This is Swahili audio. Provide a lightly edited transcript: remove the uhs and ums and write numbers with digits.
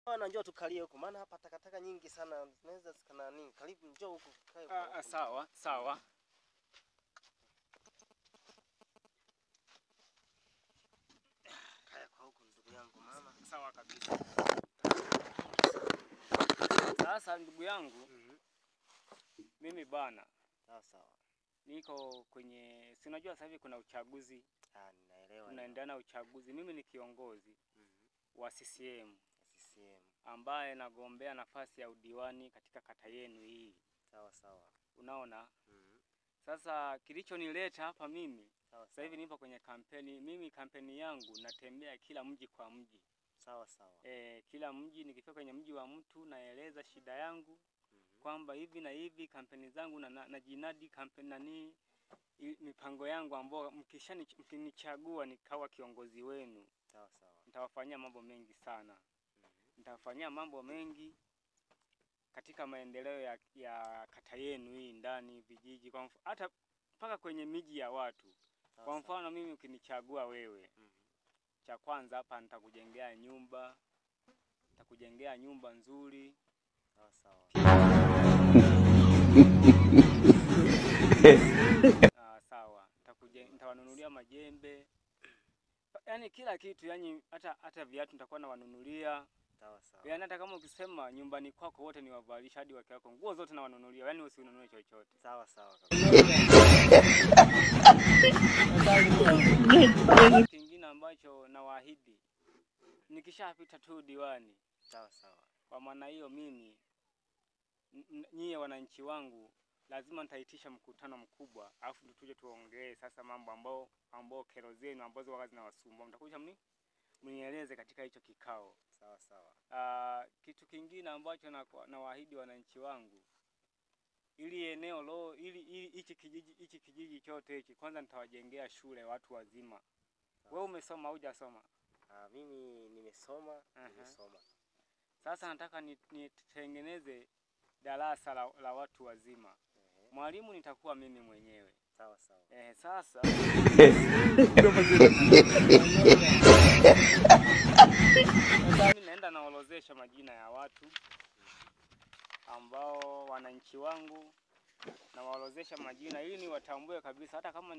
Bwana njoo tukalie huko maana hapa takataka nyingi sana zinaweza zikana nini. Karibu njoo huko kae huko. Sawa, sawa. Kaya kwa huko ndugu yangu mama. Sawa kabisa. Sasa ndugu yangu, mimi bana. Sawa. Niko kwenye, si unajua sasa hivi kuna uchaguzi. Ninaelewa. Tunaendelea na uchaguzi. Mimi ni kiongozi wa CCM. Ambaye nagombea nafasi ya udiwani katika kata yenu hii. Sawa. Unaona? Sasa kilichonileta hapa mimi, sasa hivi nipo kwenye kampeni. Mimi kampeni yangu natembea kila mji kwa mji. Sawa. Kila mji nikifika kwenye mji wa mtu naeleza shida yangu kwamba hivi na hivi kampeni zangu na jinadi kampeni nani mipango yangu ambayo mkinichagua nikawa kiongozi wenu. Sawa. Nitawafanyia mambo mengi sana. Nitawafanyia mambo mengi katika maendeleo ya kata yenu hii ndani vijiji kwa hata mpaka kwenye miji ya watu. Kwa mfano mimi ukinichagua wewe, cha kwanza hapa nitakujengea nyumba. Nitakujengea nyumba nzuri. Sawa. Sawa. Nitawanunulia majembe. Yaani kila kitu, yani hata viatu nitakuwa nawanunulia. Sawa. Yaani hata kama ukisema nyumbani kwako wote ni wavalisha hadi wake wako nguo zote nawanunulia. Yaani usinunue chochote. Sawa. Kingine ambacho nawaahidi nikishapita tu diwani. Sawa. Kwa maana hiyo mimi nyie wananchi wangu lazima nitaitisha mkutano mkubwa alafu tuje tuongee sasa mambo ambao kero zenu ambazo waga zinawasumbua. Mtakuja mnieleze katika hicho kikao. Sawa. Kitu kingine ambacho nawaahidi wananchi wangu, ili eneo ili hichi kijiji chote hichi kwanza nitawajengea shule watu wazima. Wewe umesoma au hujasoma? Mimi nimesoma. Sasa nataka nitengeneze darasa la watu wazima. Mwalimu nitakuwa mimi mwenyewe. Sawa. Sasa mimi naenda naorozesha majina ya watu ambao wananchi wangu, na waorozesha majina ili niwatambue kabisa hata kama